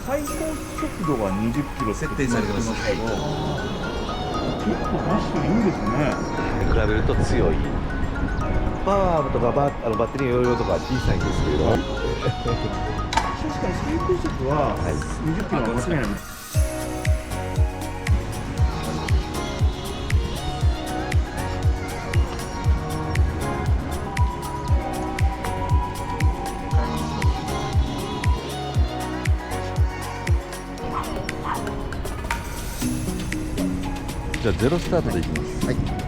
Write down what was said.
最高速度が20キロ設定されてます。けど、結構確かにいいですね。比べると強い。パワーとかバッテリーの容量とかは小さいんですけれど、確かに最高速は20キロは間違いない。じゃあゼロスタートでいきます。はい。